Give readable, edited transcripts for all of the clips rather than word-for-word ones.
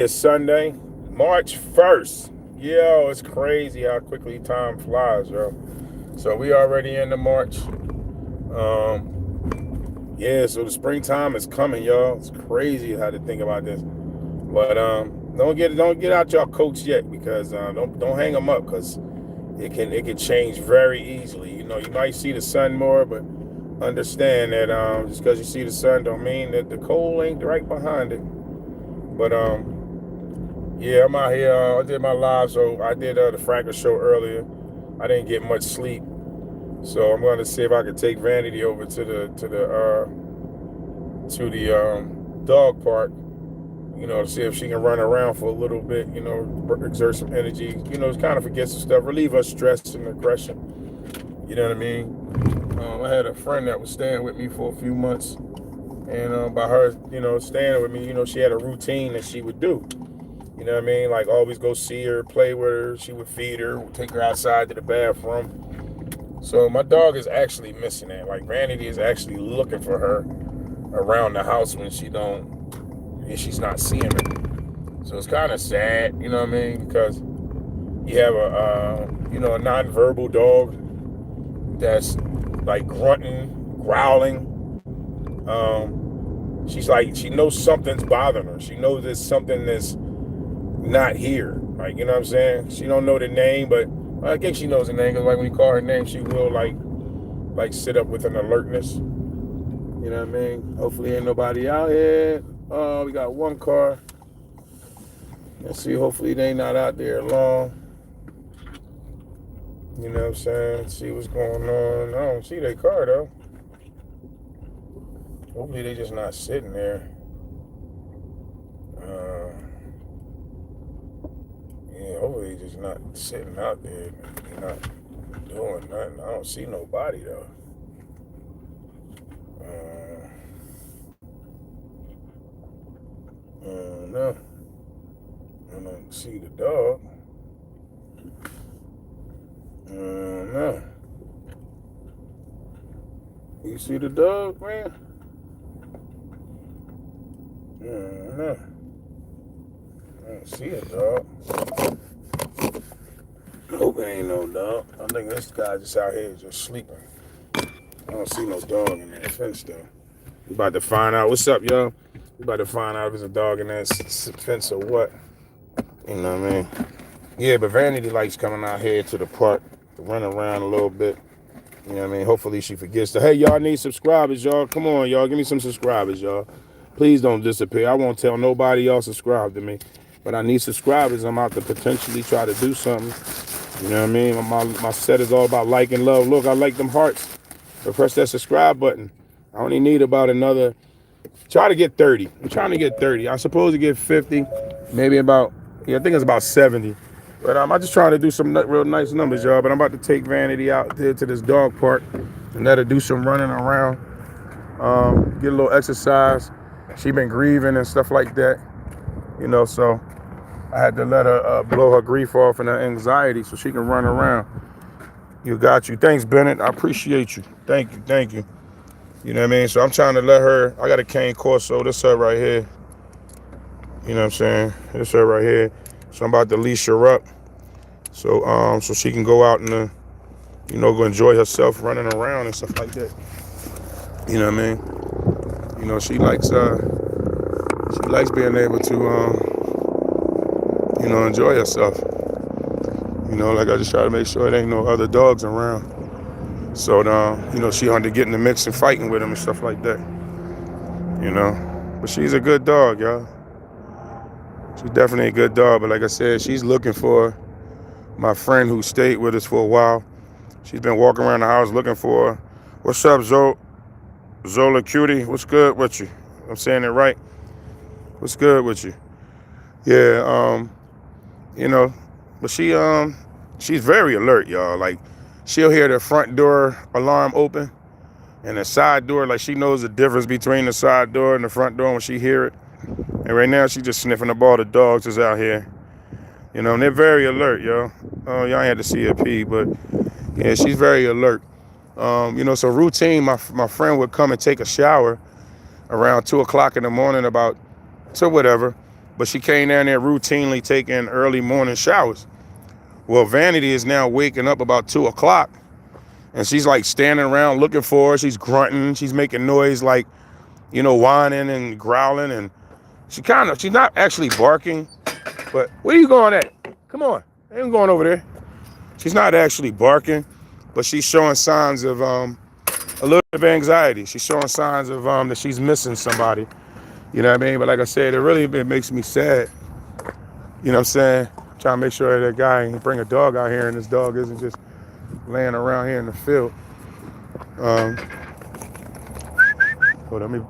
It's Sunday, March 1st. Yo, it's crazy how quickly time flies, yo. So we already into March. Yeah, so the springtime is coming, y'all. It's crazy how to think about this. But don't get out your coats yet because don't hang them up because it can change very easily. You know, you might see the sun more, but understand that just because you see the sun don't mean that the cold ain't right behind it. But yeah, I'm out here. I did my live, so I did the Fractal show earlier. I didn't get much sleep, so I'm going to see if I can take Vanity over to the dog park. You know, to see if she can run around for a little bit. You know, exert some energy. You know, kind of forget some stuff, relieve her stress and aggression. You know what I mean? I had a friend that was staying with me for a few months, and by her, you know, staying with me, you know, she had a routine that she would do. You know what I mean? Like always go see her, play with her. She would feed her, take her outside to the bathroom. So my dog is actually missing that. Like Vanity is actually looking for her around the house when she's not seeing her. So it's kind of sad, you know what I mean? Because you have a nonverbal dog that's like grunting, growling. She's like she knows something's bothering her. She knows there's something that's not here. Like, you know what I'm saying? She don't know the name, but I think she knows the name because like when you call her name, she will like sit up with an alertness. You know what I mean? Hopefully ain't nobody out here. Oh, we got one car. Let's see, hopefully they not out there long. You know what I'm saying? Let's see what's going on. I don't see their car though. Hopefully they just not sitting there. Yeah, hopefully just not sitting out there. They're not doing nothing. I don't see nobody though. No. I don't see the dog. No. You see the dog, man? No. I don't see a dog. Hope it ain't no dog. I think this guy just out here just sleeping. I don't see no dog in that fence though. We about to find out. What's up, y'all? We about to find out if there's a dog in that fence or what. You know what I mean? Yeah, but Vanity likes coming out here to the park to run around a little bit. You know what I mean? Hopefully she forgets to. Hey, y'all need subscribers, y'all. Come on, y'all. Give me some subscribers, y'all. Please don't disappear. I won't tell nobody y'all subscribe to me. But I need subscribers. I'm out to potentially try to do something. You know what I mean? My set is all about like and love. Look, I like them hearts. So press that subscribe button. I only need about another. Try to get 30. I'm trying to get 30. I'm supposed to get 50. Maybe about, yeah, I think it's about 70. But I'm just trying to do some real nice numbers, y'all. But I'm about to take Vanity out there to this dog park and let her do some running around. Get a little exercise. She been grieving and stuff like that. You know, so I had to let her blow her grief off and her anxiety so she can run around. You got you. Thanks, Bennett. I appreciate you. Thank you. Thank you. You know what I mean? So I'm trying to let her. I got a cane Corso. This her right here. You know what I'm saying? This her right here. So I'm about to leash her up. So she can go out and go enjoy herself running around and stuff like that. You know what I mean? You know, she likes being able to enjoy herself. You know, like I just try to make sure there ain't no other dogs around. So she had to get in the mix and fighting with them and stuff like that. You know. But she's a good dog, y'all. She's definitely a good dog. But like I said, she's looking for my friend who stayed with us for a while. She's been walking around the house looking for her. What's up, Zola Cutie? What's good with you? I'm saying it right. What's good with you? Yeah, but she's very alert, y'all. Like, she'll hear the front door alarm open and the side door, like she knows the difference between the side door and the front door when she hear it. And right now she's just sniffing up all the dogs that's out here. You know, and they're very alert, y'all. Oh, y'all ain't had to see her pee, but yeah, she's very alert. So routine, my friend would come and take a shower around 2 o'clock in the morning, about to whatever. but she came down there routinely taking early morning showers. Well, Vanity is now waking up about 2 o'clock, and she's like standing around looking for her. She's grunting. She's making noise like, whining and growling, and she's not actually barking, but where you going at? Come on, I ain't going over there. She's not actually barking, but she's showing signs of a little bit of anxiety. She's showing signs of that she's missing somebody. You know what I mean? But like I said, it makes me sad. You know what I'm saying? I'm trying to make sure that guy ain't bring a dog out here and this dog isn't just laying around here in the field. Hold on, let me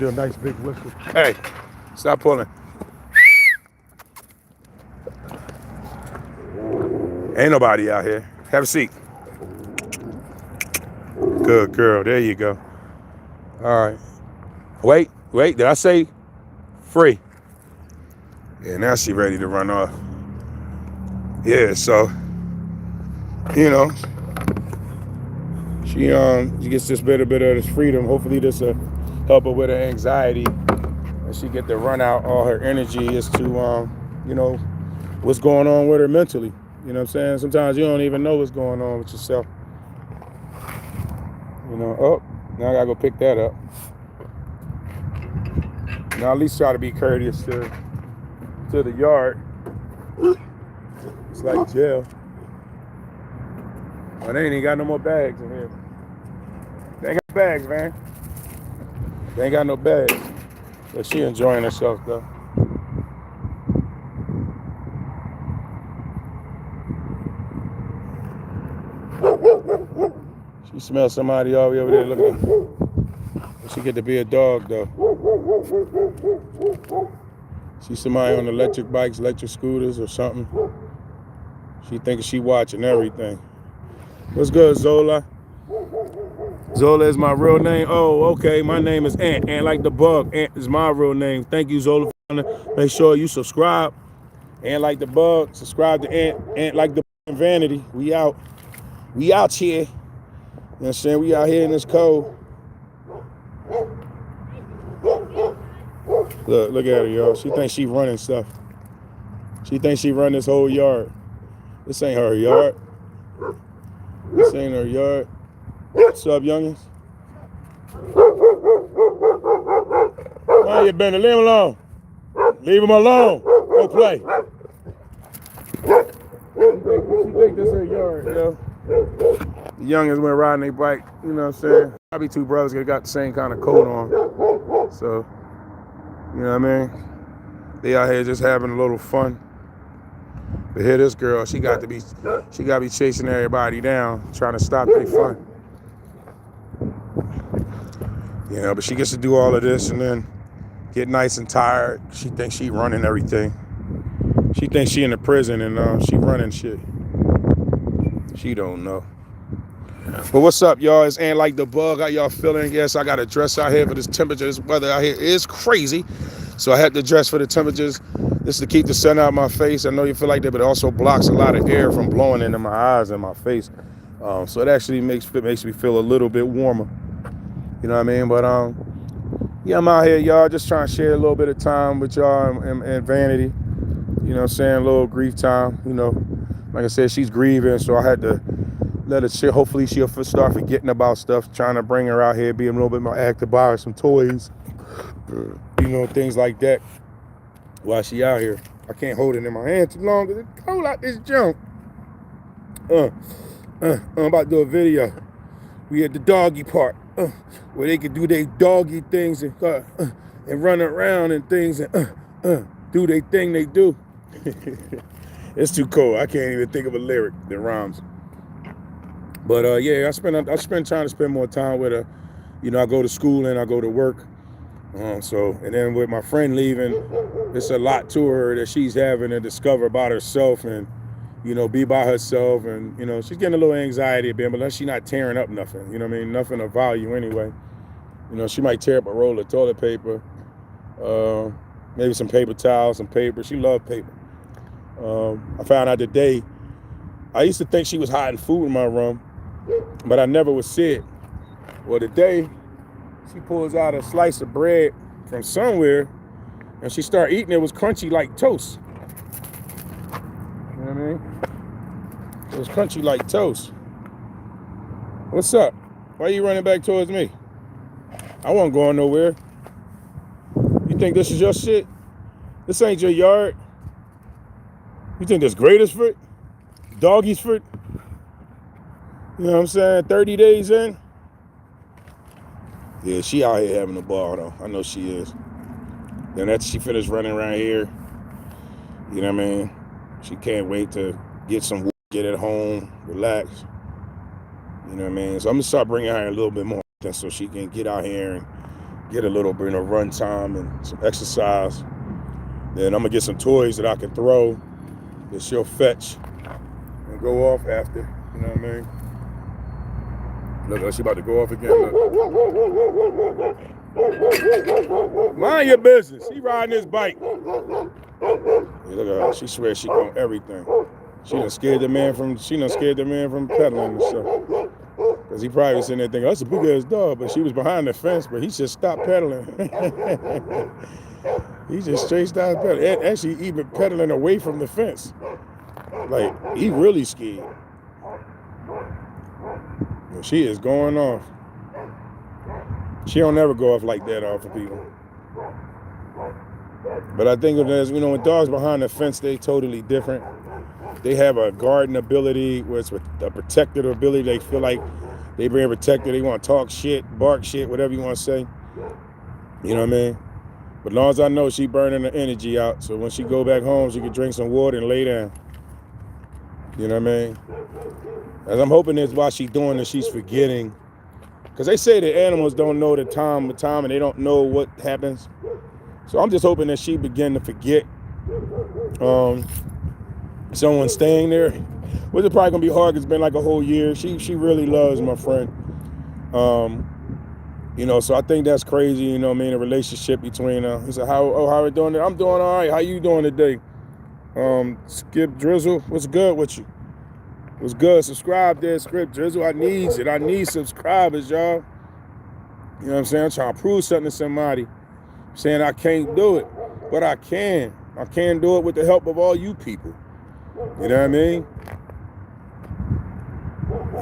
do a nice big whistle. Hey, stop pulling. Ain't nobody out here. Have a seat. Good girl. There you go. All right. Wait. Did I say free? Yeah, now she ready to run off. Yeah, so, she gets this bit of this freedom. Hopefully this will help her with her anxiety. And she get to run out all her energy as to, what's going on with her mentally. You know what I'm saying? Sometimes you don't even know what's going on with yourself. Oh, now I gotta go pick that up. Now at least try to be courteous to the yard. It's like jail. Oh, they ain't even got no more bags in here. They ain't got bags, man. They ain't got no bags. But she enjoying herself though. She smells somebody all the way over there looking. She get to be a dog though. See somebody on electric bikes, electric scooters or something. She thinks she watching everything. What's good, Zola? Zola is my real name. Oh, okay. My name is Ant. Ant like the bug. Ant is my real name. Thank you, Zola. Make sure you subscribe. Ant like the bug. Subscribe to Ant. Ant like the Vanity. We out. We out here. You know what I'm saying? We out here in this cold. Look at her, y'all. She thinks she running stuff. She thinks she run this whole yard. This ain't her yard. This ain't her yard. What's up, youngins? Why you been? Leave him alone. Leave him alone. Go play. She think this her yard, yo. The youngins went riding their bike, you know what I'm saying? Probably two brothers got the same kind of coat on. So, you know what I mean? They out here just having a little fun. But here this girl, she got to be chasing everybody down, trying to stop their fun. But she gets to do all of this and then get nice and tired. She thinks she running everything. She thinks she in the prison and she running shit. She don't know. But what's up, y'all? It's Ant like the bug. How y'all feeling? Yes, I got a dress out here for this temperature. This weather out here is crazy. So I had to dress for the temperatures. This is to keep the sun out of my face. I know you feel like that, but it also blocks a lot of air from blowing into my eyes and my face. So it actually makes me feel a little bit warmer. You know what I mean? But yeah, I'm out here, y'all, just trying to share a little bit of time with y'all and Vanity. You know what I'm saying? A little grief time. Like I said, she's grieving, so I had to let her share. Hopefully she'll start forgetting about stuff, trying to bring her out here, being a little bit more active, buy her some toys, things like that while she out here. I can't hold it in my hand too long because it's cold out this junk. I'm about to do a video. We at the doggy park where they can do their doggy things and run around and things and do their thing they do. It's too cold. I can't even think of a lyric that rhymes. But yeah, I spend trying to spend more time with her. I go to school and I go to work. And then with my friend leaving, it's a lot to her that she's having to discover about herself and, be by herself. And, she's getting a little anxiety a bit, but she's not tearing up nothing. You know what I mean? Nothing of value anyway. She might tear up a roll of toilet paper, maybe some paper towels, some paper. She loved paper. I found out today, I used to think she was hiding food in my room, but I never would see it. Well, today, she pulls out a slice of bread from somewhere And she started eating it was crunchy like toast. You know what I mean? It was crunchy like toast. What's up? Why are you running back towards me? I wasn't going nowhere. You think this is your shit? This ain't your yard. You think this greatest foot? Doggy's foot? You know what I'm saying? 30 days in? Yeah, she out here having a ball though. I know she is. Then after she finished running around here, you know what I mean? She can't wait to get some, get at home, relax. You know what I mean? So I'm gonna start bringing her a little bit more so she can get out here and get a little bit of run time and some exercise. Then I'm gonna get some toys that I can throw that she'll fetch and go off after. You know what I mean? Look, she about to go off again. Look. Mind your business. He riding his bike. Yeah, look at her. She swears she on everything. She done scared the man from pedaling and stuff. Because he probably was sitting there thinking, that's a big ass dog, but she was behind the fence, but he just stopped pedaling. He just straight stopped pedaling. Actually, even pedaling away from the fence. Like, he really scared. And she is going off. She don't ever go off like that off of people. But I think there's, you know, when dogs behind the fence, they totally different. They have a guarding ability, where it's a protective ability. They feel like they being protected. They want to talk shit, bark shit, whatever you want to say. You know what I mean? But as long as I know she burning her energy out, so when she go back home, she can drink some water and lay down. You know what I mean? As I'm hoping is while she's doing this, she's forgetting. Because they say that animals don't know the time and they don't know what happens. So I'm just hoping that she begin to forget someone staying there. Which is probably going to be hard because it's been like a whole year. She really loves my friend. You know, so I think that's crazy, you know what I mean, a relationship between he said, how are you doing? I'm doing all right. How you doing today? Skip Drizzle, what's good with you? What's good? Subscribe there, Skip Drizzle. I need it. I need subscribers, y'all. You know what I'm saying? I'm trying to prove something to somebody. I'm saying I can't do it, but I can. I can do it with the help of all you people. You know what I mean?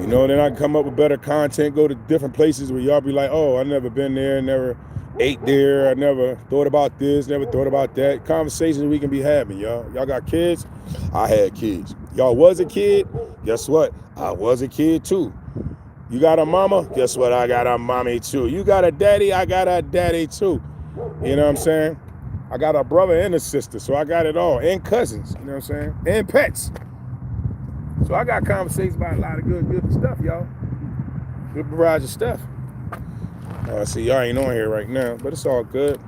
You know, then I can come up with better content, go to different places where y'all be like, oh, I never been there, never ate there, I never thought about this, never thought about that. Conversations we can be having, y'all. Y'all got kids? I had kids. Y'all was a kid? Guess what? I was a kid too. You got a mama? Guess what? I got a mommy too. You got a daddy? I got a daddy too. You know what I'm saying? I got a brother and a sister, so I got it all. And cousins, you know what I'm saying? And pets. So I got conversations about a lot of good stuff, y'all. Good barrage of stuff. See, y'all ain't on here right now, but it's all good.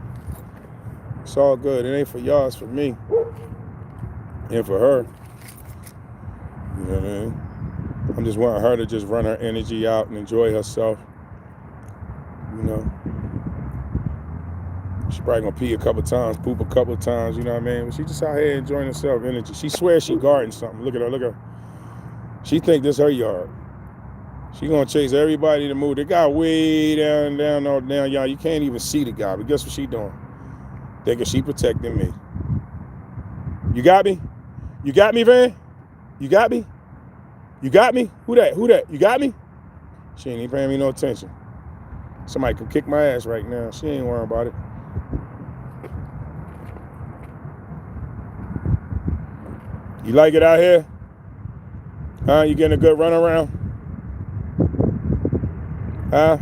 It's all good. It ain't for y'all, it's for me. And for her. You know what I mean? I'm just wanting her to just run her energy out and enjoy herself. You know? She probably gonna pee a couple times, poop a couple times, you know what I mean? But she just out here enjoying herself, energy. She swears she guarding something. Look at her, look at her. She think this her yard. She gonna chase everybody to move. The guy way down, y'all. You can't even see the guy, but guess what she doing? Thinking she protecting me. You got me? You got me, Van? You got me? You got me? Who that? You got me? She ain't even paying me no attention. Somebody could kick my ass right now. She ain't worrying about it. You like it out here? Huh? You getting a good run around? Huh?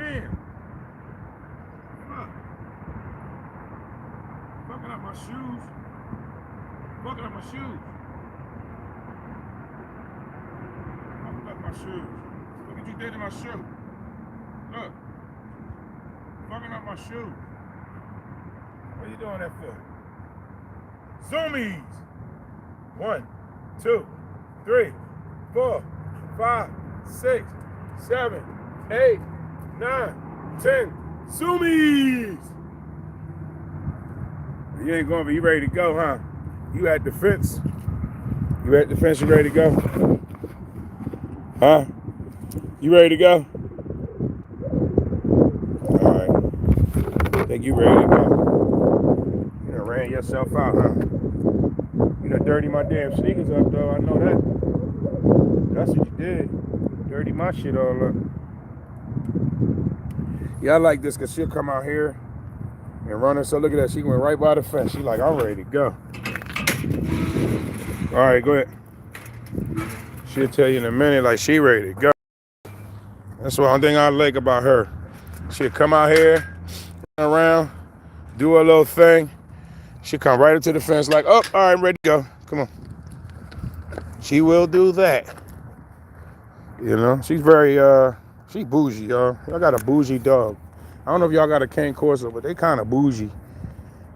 man. Look. Fucking up my shoes. Fucking up my shoes. Fucking up my shoes. Look what you did to my shoe. Look. Fucking up my shoe. What are you doing that for? Zoomies. 1, 2, 3, 4, 5, 6, 7, 8, 9, 10. Zoomies. You ain't going, but you ready to go, huh? You at the fence. You at the fence, you ready to go? Huh? You ready to go? All right. I think you ready to go. You done ran yourself out, huh? You done dirty my damn sneakers up, though. I know that. That's what you did. Dirty my shit all up. Yeah, I like this because she'll come out here and run her. So look at that. She went right by the fence. She like, I'm ready to go. All right, go ahead. She'll tell you in a minute like she ready to go. That's one thing I like about her. She'll come out here, run around, do her little thing. She'll come right up to the fence like, oh, all right, I'm ready to go. Come on. She will do that. You know, she's very, she bougie, y'all. Y'all got a bougie dog. I don't know if y'all got a cane corso, but they kind of bougie.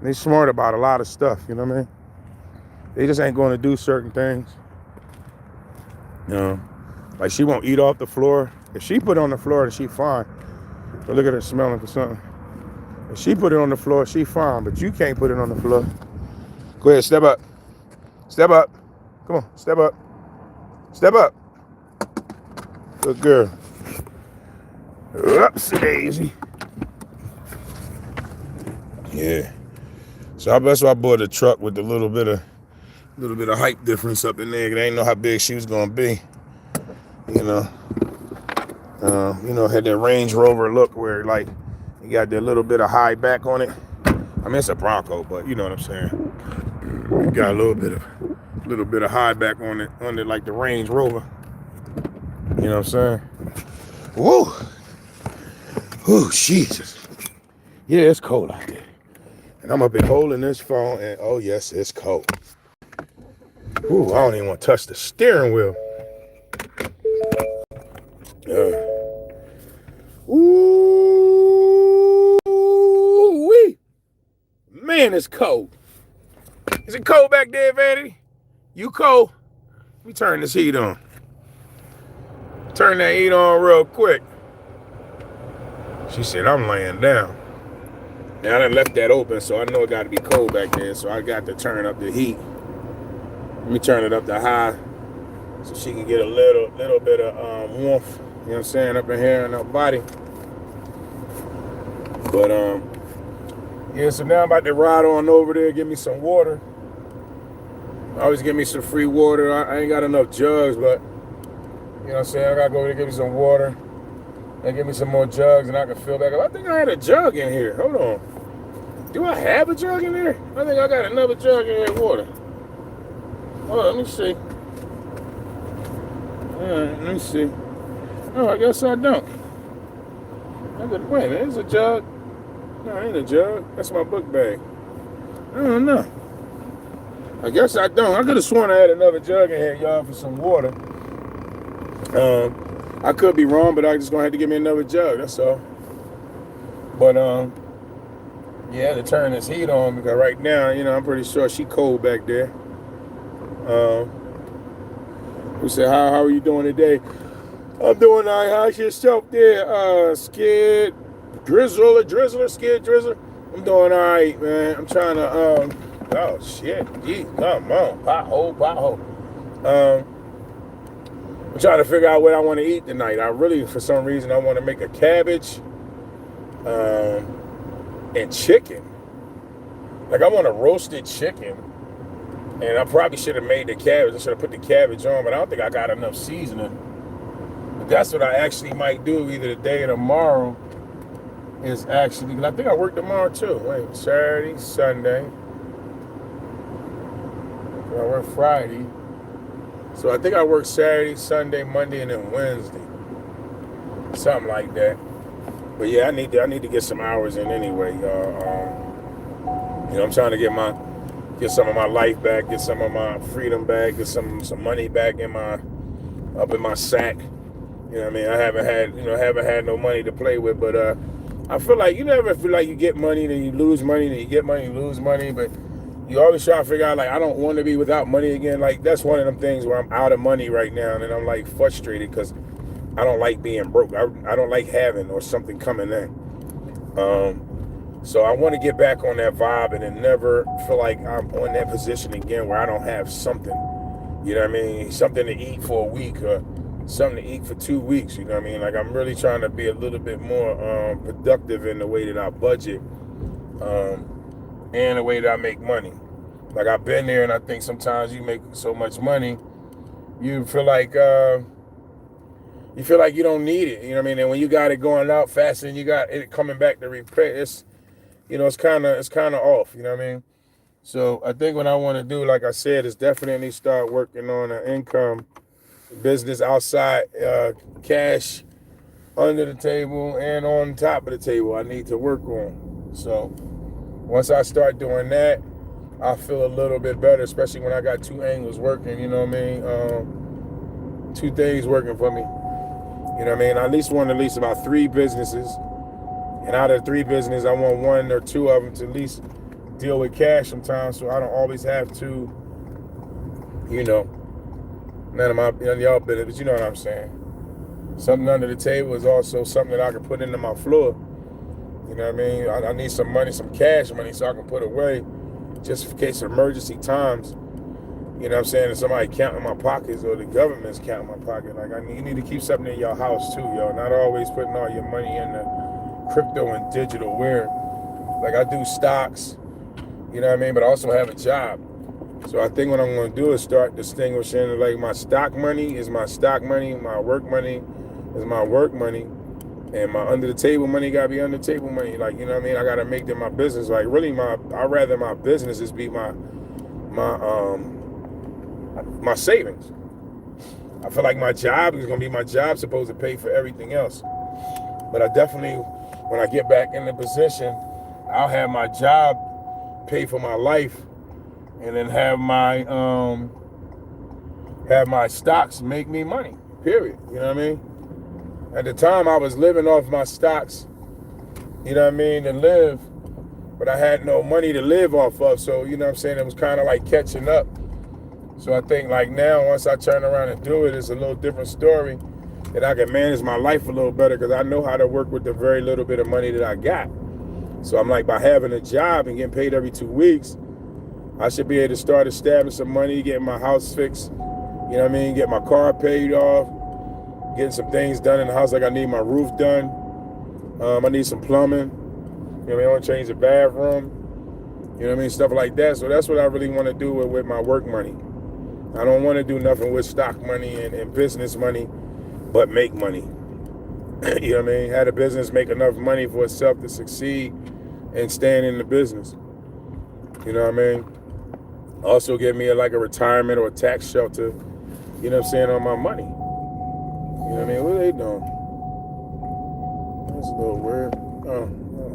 They smart about a lot of stuff, you know what I mean? They just ain't going to do certain things. You know, like she won't eat off the floor. If she put it on the floor, then she fine. But look at her smelling for something. If she put it on the floor, she fine, but you can't put it on the floor. Go ahead, step up. Step up. Come on, step up. Step up. Good girl. Oops, daisy. Yeah. So that's why I bought a truck with a little bit of height difference up in there. I didn't know how big she was gonna be. You know. Had that Range Rover look where like you got that little bit of high back on it. I mean it's a Bronco, but you know what I'm saying. You got a little bit of high back on it, under like the Range Rover. You know what I'm saying? Woo! Woo, Jesus. Yeah, it's cold out there. And I'm up here holding this phone, and oh yes, it's cold. Ooh, I don't even want to touch the steering wheel. Ooh, wee. Man, it's cold. Is it cold back there, Vanity? You cold? Let me turn this heat on. Turn that heat on real quick. She said, I'm laying down. Now I done left that open, so I know it got to be cold back there, so I got to turn up the heat. Let me turn it up to high so she can get a little bit of warmth, you know what I'm saying, up in here in her body. But, yeah, so now I'm about to ride on over there, get me some water. Always give me some free water. I ain't got enough jugs, but, you know what I'm saying, I got to go over there, get me some water. And give me some more jugs and I can fill back up. I think I had a jug in here. Hold on. Do I have a jug in there? I think I got another jug in here of water. Hold on, let me see. Alright, let me see. Oh, I guess I don't. Wait a minute, there's a jug. No, it ain't a jug. That's my book bag. I don't know. I guess I don't. I could have sworn I had another jug in here, y'all, for some water. I could be wrong, but I just gonna have to give me another jug, that's all. But yeah, to turn this heat on because right now, you know, I'm pretty sure she cold back there. We said, how are you doing today? I'm doing all right. How's yourself there? Skid Drizzler, Skid Drizzler? I'm doing all right, man. I'm trying to oh shit, geez, come on, pothole. I'm trying to figure out what I want to eat tonight. I really, for some reason, I want to make a cabbage and chicken. Like, I want a roasted chicken. And I probably should have made the cabbage. I should have put the cabbage on, but I don't think I got enough seasoning. But that's what I actually might do either today or tomorrow. Is actually, because I think I work tomorrow too. Wait, Saturday, Sunday. I work Friday. So I think I work Saturday, Sunday, Monday, and then Wednesday. Something like that. But yeah, I need to get some hours in anyway, y'all. I'm trying to get some of my life back, get some of my freedom back, get some money back up in my sack. You know what I mean? I haven't had no money to play with, but I feel like you never feel like you get money, then you lose money, then you get money, you lose money, but you always try to figure out like I don't want to be without money again. Like that's one of them things where I'm out of money right now, and I'm like frustrated because I don't like being broke. I don't like having or something coming in. So I want to get back on that vibe and then never feel like I'm on that position again where I don't have something. You know what I mean? Something to eat for a week or something to eat for 2 weeks. You know what I mean? Like I'm really trying to be a little bit more productive in the way that I budget and the way that I make money. Like I've been there, and I think sometimes you make so much money, you feel like you don't need it. You know what I mean? And when you got it going out fast and you got it coming back to repair, it's kind of off. You know what I mean? So I think what I want to do, like I said, is definitely start working on an income business outside cash under the table and on top of the table. I need to work on. So once I start doing that, I feel a little bit better, especially when I got two angles working. You know what I mean? Two things working for me. You know what I mean? I at least about 3 businesses. And out of the 3 businesses, I want 1 or 2 of them to at least deal with cash sometimes, so I don't always have to, none of y'all business, but you know what I'm saying. Something under the table is also something that I can put into my floor. You know what I mean? I need some money, some cash money, so I can put away just in case of emergency times. You know what I'm saying? If somebody counting my pockets or the government's counting my pocket, like you need to keep something in your house too, yo. Not always putting all your money in the crypto and digital where like I do stocks, you know what I mean, but I also have a job. So I think what I'm going to do is start distinguishing like my stock money is my stock money, my work money is my work money, and my under the table money got to be under the table money. Like, you know what I mean? I got to make them my business. Like really I'd rather my businesses be my savings. I feel like my job is going to be my job supposed to pay for everything else. But I definitely, when I get back in the position, I'll have my job pay for my life, and then have my stocks make me money. Period. You know what I mean? At the time, I was living off my stocks. You know what I mean? To live, but I had no money to live off of. So you know what I'm saying? It was kind of like catching up. So I think like now, once I turn around and do it, it's a little different story. That I can manage my life a little better because I know how to work with the very little bit of money that I got. So I'm like, by having a job and getting paid every 2 weeks, I should be able to start establishing some money, getting my house fixed, you know what I mean, get my car paid off, getting some things done in the house, like I need my roof done. I need some plumbing. You know what I mean? I want to change the bathroom. You know what I mean? Stuff like that. So that's what I really want to do with my work money. I don't want to do nothing with stock money and business money, but make money. You know what I mean? Have a business make enough money for itself to succeed and staying in the business. You know what I mean? Also give me a retirement or a tax shelter, you know what I'm saying, on my money. You know what I mean? What are they doing? That's a little weird. Oh,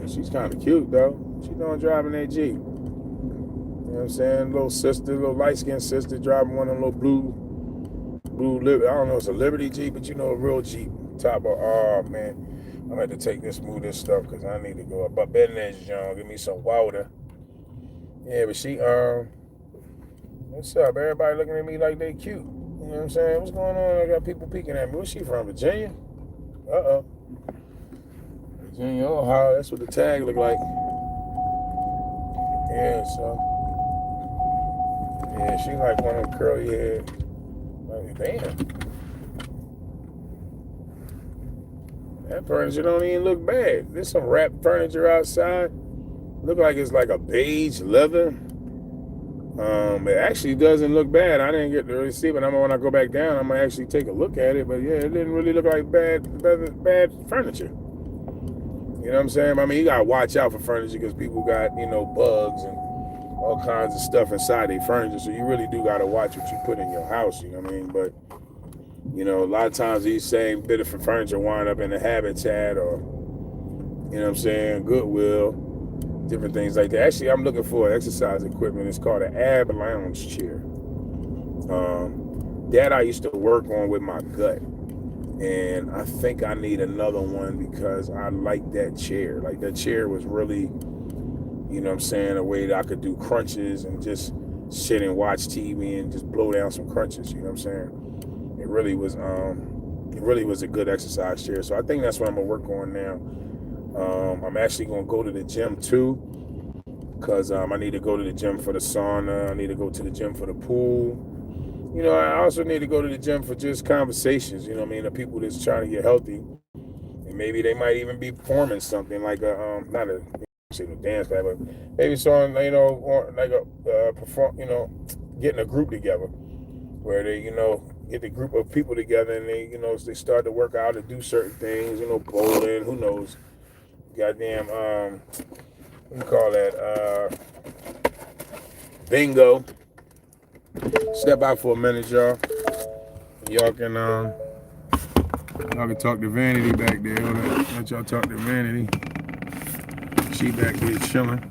she's kind of cute, though. What she doing driving that Jeep? You know what I'm saying? Little light-skinned sister driving one of them little blue, I don't know, it's a Liberty Jeep, but you know, a real Jeep. Top of, oh, man. I'm going to have to move this stuff because I need to go up. But better than John, give me some water. Yeah, but she, what's up? Everybody looking at me like they cute. You know what I'm saying? What's going on? I got people peeking at me. Where's she from? Virginia? Uh-oh. Virginia, Ohio. That's what the tag look like. Yeah, so. Yeah, she like one of them curly head. Like, damn. That furniture don't even look bad. There's some wrapped furniture outside. Look like it's like a beige leather. It actually doesn't look bad. I didn't get to really see it, but when I go back down, I'm gonna actually take a look at it. But yeah, it didn't really look like bad furniture. You know what I'm saying? I mean, you gotta watch out for furniture because people got, bugs and all kinds of stuff inside their furniture. So you really do gotta watch what you put in your house. You know what I mean? But a lot of times these same bit of furniture wind up in a habitat or You know what I'm saying? Goodwill, different things like that. Actually, I'm looking for exercise equipment. It's called an ab lounge chair. That I used to work on with my gut. And I think I need another one because I like that chair. Like that chair was really, you know what I'm saying, a way that I could do crunches and just sit and watch TV and just blow down some crunches, you know what I'm saying? It really was a good exercise chair. So I think that's what I'm gonna work on now. I'm actually gonna go to the gym too, because I need to go to the gym for the sauna. I need to go to the gym for the pool. You know, I also need to go to the gym for just conversations, you know what I mean? The people that's trying to get healthy. And maybe they might even be performing something like a, not a, say no dance class, but maybe something, you know, or like a, perform, you know, getting a group together where they, you know, get the group of people together and they, you know, they start to work out and do certain things, you know, bowling, who knows, goddamn, what do you call that, bingo. Step out for a minute, y'all. Y'all can talk to Vanity back there. Let y'all talk to Vanity. She back here chilling.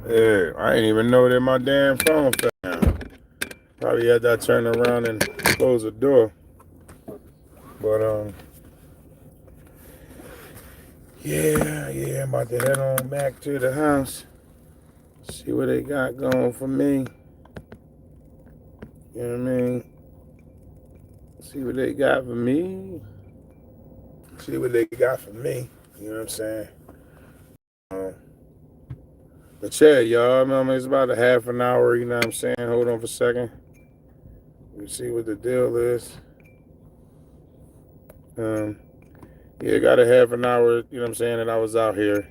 Yeah, I didn't even know that my damn phone fell down. Probably had that turn around and close the door. But yeah, I'm about to head on back to the house. See what they got going for me. You know what I mean? See what they got for me. See what they got for me. You know what I'm saying? But yeah, y'all, I mean, it's about a half an hour, you know what I'm saying? Hold on for a second. You see what the deal is. Yeah, got a half an hour, you know what I'm saying, that I was out here.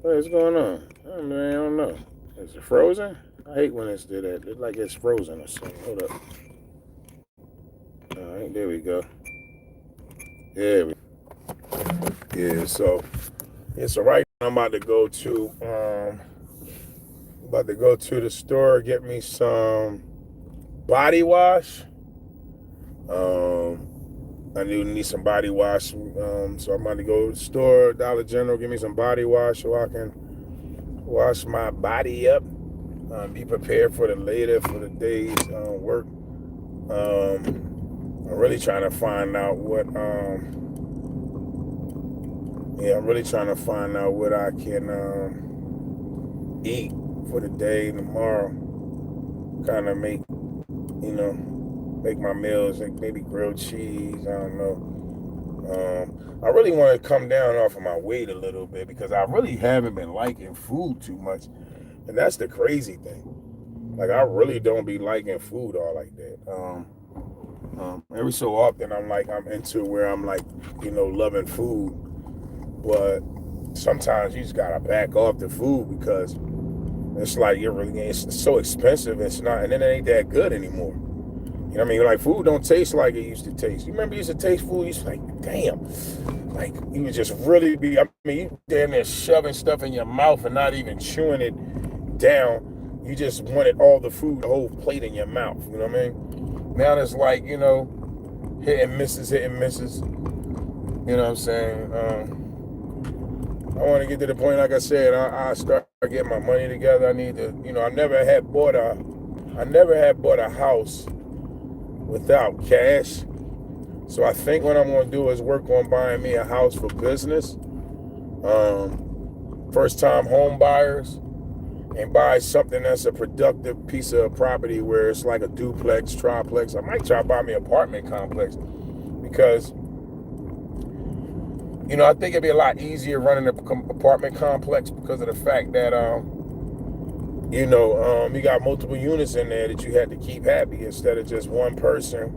What's going on? Oh, man, I don't know. Is it frozen? I hate when it's do that. It's like it's frozen or something. Hold up. All right, there we go. So right now I'm about to go to the store, get me some body wash. I need some body wash. So I'm about to go to the store, Dollar General, get me some body wash so I can wash my body up. Be prepared for the day's work. I'm really trying to find out what I can eat for the day tomorrow. Kind of make my meals, like maybe grilled cheese. I don't know. I really want to come down off of my weight a little bit because I really haven't been liking food too much, and that's the crazy thing. Like I really don't be liking food all like that. Every so often I'm into where I'm like, loving food. But sometimes you just gotta back off the food because it's like it's so expensive. It's not, and it ain't that good anymore. You know what I mean? Like food don't taste like it used to taste. You remember you used to taste food? You used to like, damn, like you would just really be. I mean, you damn near shoving stuff in your mouth and not even chewing it down. You just wanted all the food, the whole plate in your mouth. You know what I mean? Now it's like hit and misses, hit and misses. You know what I'm saying? I want to get to the point, like I said, I start getting my money together. I need to, I never had bought a house without cash. So I think what I'm going to do is work on buying me a house for business. First time home buyers, and buy something that's a productive piece of property where it's like a duplex, triplex. I might try to buy me an apartment complex because I think it'd be a lot easier running an apartment complex because of the fact that, you got multiple units in there that you had to keep happy instead of just one person,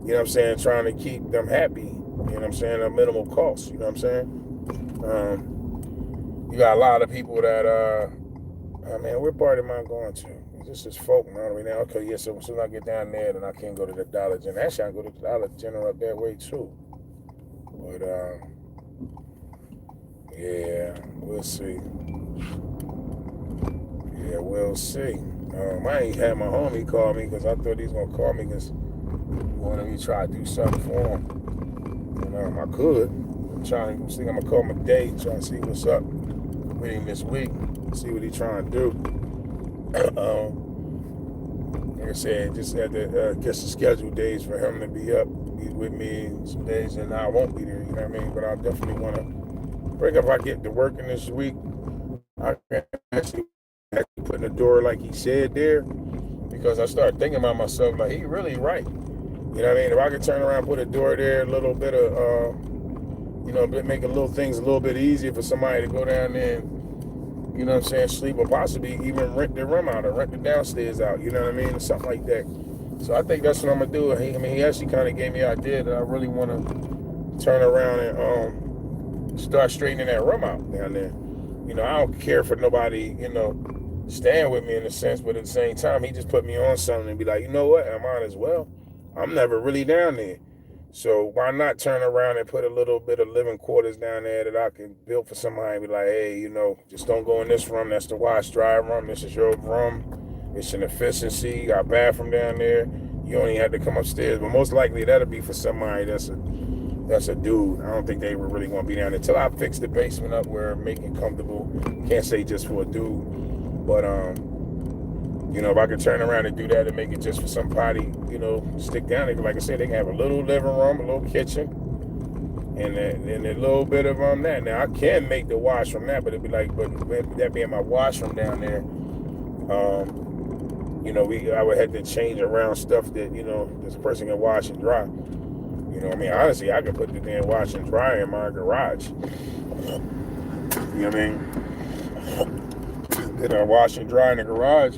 you know what I'm saying, trying to keep them happy, you know what I'm saying, at minimal cost, you know what I'm saying? You got a lot of people that, man, where part am I going to? This is folk now. Okay, yeah, so as soon as I get down there, then I can go to the Dollar General. Actually, I can go to the Dollar General up that way, too. But, yeah, we'll see. Yeah, we'll see. I ain't had my homie call me because I thought he was going to call me because he wanted me to try to do something for him. I could. I'm going to call him a day, try to see what's up with him this week, see what he's trying to do. Like I said, just had to get some scheduled days for him to be up, be with me some days, and I won't be there, you know what I mean? But I definitely want to break up. If I get to working this week, I can actually put in the door like he said there, because I started thinking about myself, like, he really right. You know what I mean? If I could turn around and put a door there, a little bit of, make little things a little bit easier for somebody to go down there and, you know what I'm saying, sleep, or possibly even rent their room out or rent the downstairs out, you know what I mean? Something like that. So I think that's what I'm going to do. He actually kind of gave me an idea that I really want to turn around and start straightening that room out down there. I don't care for nobody, staying with me in a sense, but at the same time, he just put me on something and be like, you know what, I might as well. I'm never really down there. So why not turn around and put a little bit of living quarters down there that I can build for somebody and be like, hey, just don't go in this room. That's the wash dry room. This is your room. It's an efficiency. You got a bathroom down there. You only have to come upstairs. But most likely that'll be for somebody that's a dude. I don't think they were really going to be down there until I fix the basement up where make it comfortable. Can't say just for a dude. But, if I could turn around and do that and make it just for somebody, stick down there. Like I said, they can have a little living room, a little kitchen, and a little bit of that. Now, I can make the washroom that, but it'd be like, but that being my washroom down there, I would have to change around stuff that, this person can wash and dry. Honestly, I could put the damn wash and dry in my garage. You know what I mean? Then I wash and dry in the garage.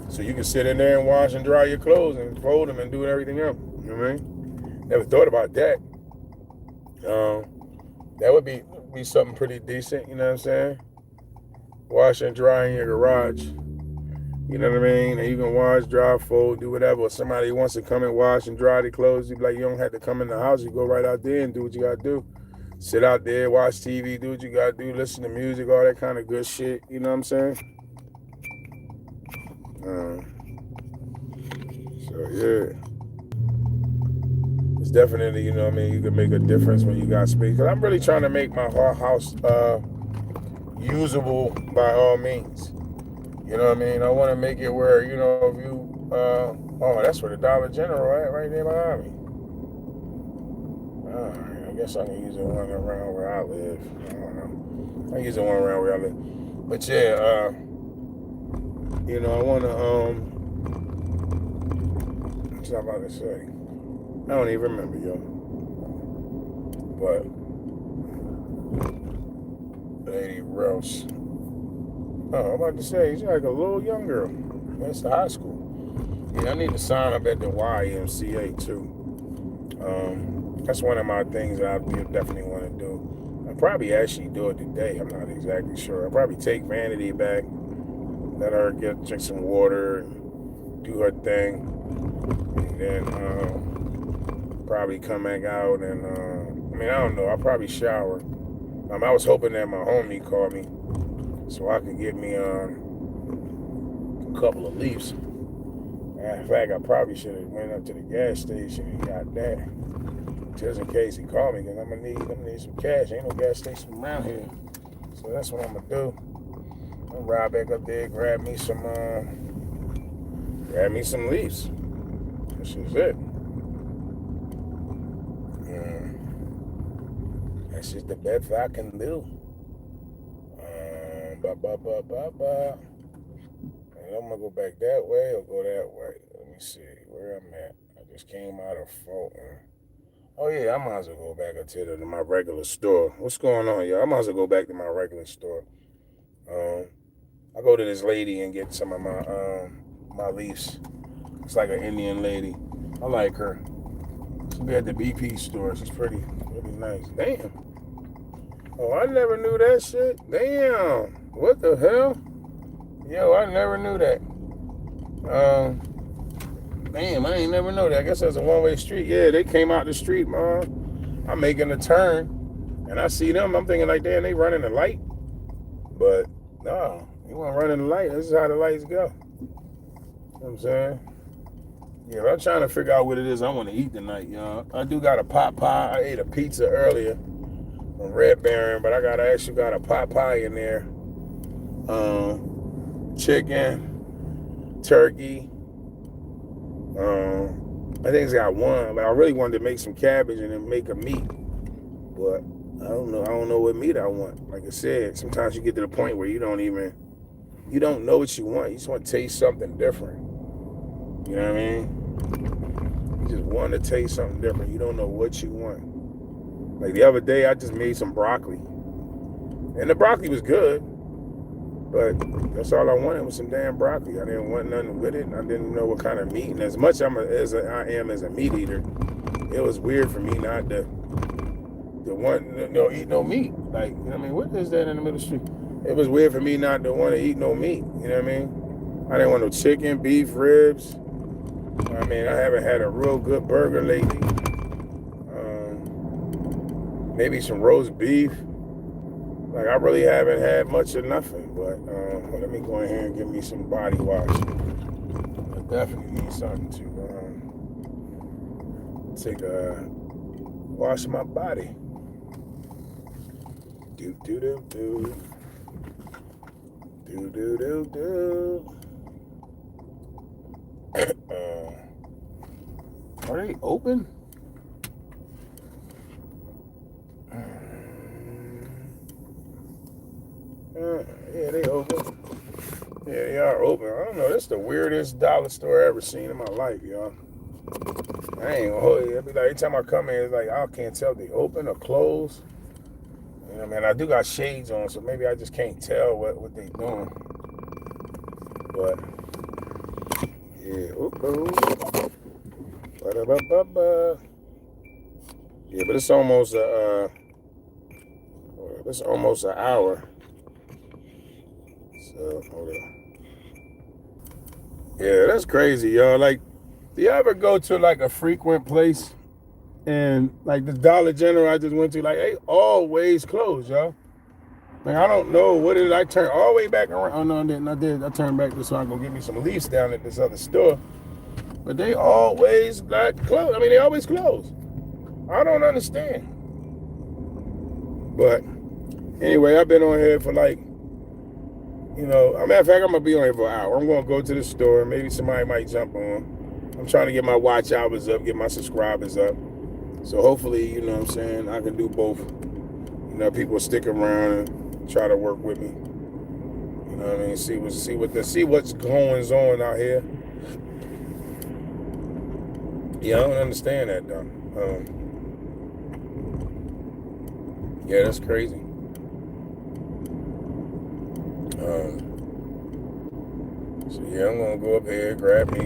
So you can sit in there and wash and dry your clothes and fold them and do everything else. You know what I mean? Never thought about that. That would be something pretty decent, you know what I'm saying? Wash and dry in your garage. You know what I mean? And you can wash, dry, fold, do whatever. If somebody wants to come and wash and dry their clothes, you don't have to come in the house. You go right out there and do what you got to do. Sit out there, watch TV, do what you got to do, listen to music, all that kind of good shit. You know what I'm saying? So yeah, it's definitely, you can make a difference when you got space. Cause I'm really trying to make my house usable by all means. You know what I mean? I want to make it where, if you, that's where the Dollar General at, right there behind me. All right, I guess I can use the one around where I live. I don't know. I use the one around where I live. But yeah, I want to, what's I about to say? I don't even remember, yo. But Lady Rouse. Oh, I'm about to say, she's like a little young girl. That's the high school. Yeah, I need to sign up at the YMCA too. That's one of my things that I definitely want to do. I'll probably actually do it today. I'm not exactly sure. I'll probably take Vanity back, let her drink some water, and do her thing, and then probably come back out and I don't know. I'll probably shower. I was hoping that my homie called me so I could get me a couple of leaves. In fact, I probably should have went up to the gas station and got that, just in case he called me, because I'm gonna need some cash. Ain't no gas station around here, so that's what I'm gonna do. I'm gonna ride back up there, grab me some leaves. This is it. That's just the best I can do. And I'm gonna go back that way or go that way. Let me see where I'm at. I just came out of Fulton. Oh yeah, I might as well go back up to my regular store. What's going on, y'all? I might as well go back to my regular store. I go to this lady and get some of my leaves. It's like an Indian lady. I like her. She be at the BP store. She's pretty nice. Damn. Oh, I never knew that shit. Damn. What the hell? Yo, I never knew that. Damn, I ain't never know that. I guess that's a one-way street. Yeah, they came out the street, man. I'm making a turn, and I see them. I'm thinking like, damn, they running the light. But, no, they weren't running the light. This is how the lights go. You know what I'm saying? Yeah, but I'm trying to figure out what it is I want to eat tonight, y'all. I do got a pot pie. I ate a pizza earlier from Red Baron, but I actually got a pot pie in there. Chicken, turkey. I think it's got one, but I really wanted to make some cabbage and then make a meat. But I don't know what meat I want. Like I said, sometimes you get to the point where you don't know what you want. You just want to taste something different. You know what I mean? You just want to taste something different. You don't know what you want. Like the other day, I just made some broccoli. And the broccoli was good. But that's all I wanted was some damn broccoli. I didn't want nothing with it. I didn't know what kind of meat. And as much as I am as a meat eater, it was weird for me not to eat no meat. Like, you know what I mean? What is that in the middle of the street? It was weird for me not to want to eat no meat. You know what I mean? I didn't want no chicken, beef, ribs. I mean, I haven't had a real good burger lately. Maybe some roast beef. Like, I really haven't had much of nothing. But let me go in here and give me some body wash. I definitely need something to wash my body. Do do do do. Do do do do. Are they open? Yeah, they open. Yeah, they are open. I don't know. This is the weirdest dollar store I ever seen in my life, y'all. I ain't gonna hold you. Every time I come in, it's like I can't tell if they open or close. You know what I mean? I do got shades on, so maybe I just can't tell what they doing. But yeah, yeah, but it's almost an hour. So hold on. Yeah, that's crazy, y'all. Like, do you ever go to like a frequent place and like the Dollar General I just went to, like they always close, y'all. Like I don't know what it is. I turned all the way back around. Oh no, I did. I turned back so I can go get me some leaves down at this other store. But they always like close. I mean, they always close. I don't understand. But anyway, I've been on here for like, you know, as a matter of fact, I'm gonna be on here for an hour. I'm gonna go to the store. Maybe somebody might jump on. I'm trying to get my watch hours up, get my subscribers up. So hopefully, you know what I'm saying, I can do both. You know, people stick around and try to work with me. You know what I mean? See what's going on out here. Yeah, I don't understand that though. Yeah, that's crazy. So yeah, I'm gonna go up here, grab me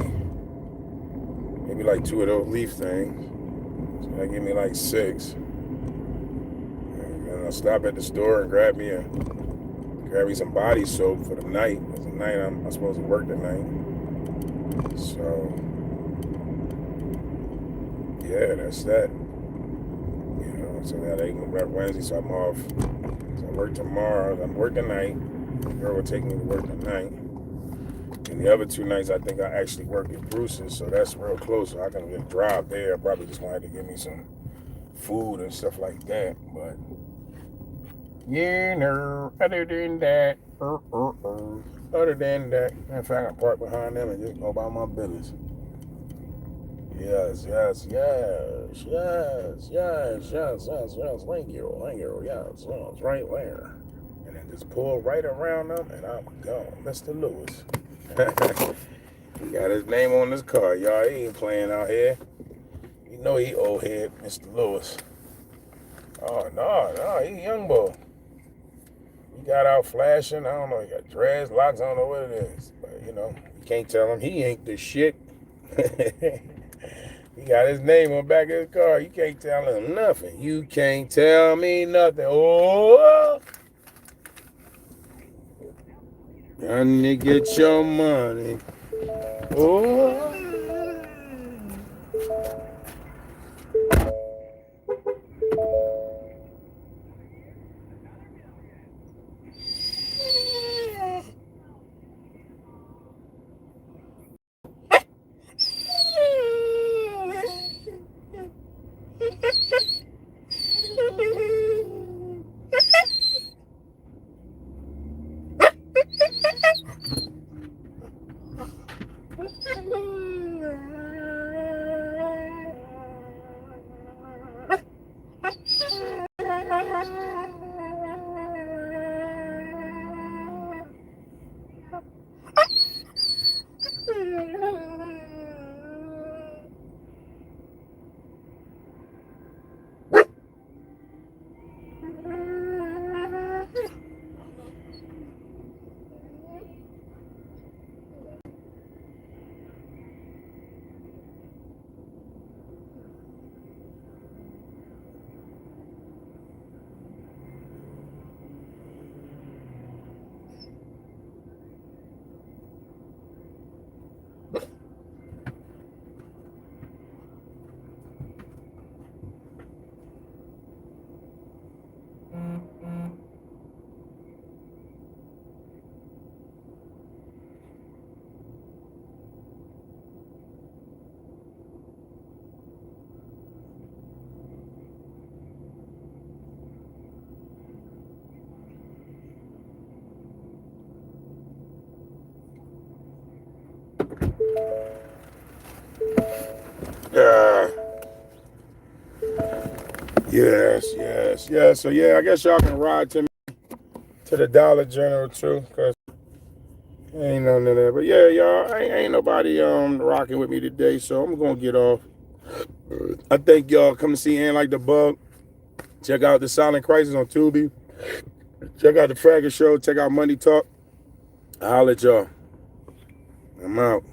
maybe like 2 of those leaf things. So that give me like 6. And then I'll stop at the store and grab me some body soap for the night. Because the night I'm supposed to work tonight. So yeah, that's that. So now they can rep Wednesday, so I'm off. So I work tomorrow. I'm working tonight. The girl will take me to work tonight. And the other 2 nights, I think I actually work at Bruce's, so that's real close. So I can just drive there. I probably just gonna have to get me some food and stuff like that. But yeah, no. Other than that, matter of fact, I park behind them and just go about my business. Yes. Thank you. Yes, right there. And then just pull right around them, and I'm gone. Mr. Lewis. He got his name on this car, y'all. He ain't playing out here. You know he old head, Mr. Lewis. Oh, no, he young boy. He got out flashing. I don't know, he got dreads, locks, I don't know what it is. But, you can't tell him he ain't the shit. He got his name on the back of his car. You can't tell him nothing. You can't tell me nothing. Oh! And you get your money. Oh! Yes. So yeah, I guess y'all can ride to me to the Dollar General too, cause ain't none of that. But yeah, y'all, ain't nobody rocking with me today, so I'm gonna get off. I thank y'all come to see Ain't Like the Bug. Check out the Silent Crisis on Tubi. Check out the Fraggle Show. Check out Money Talk. I'll holler at y'all. I'm out.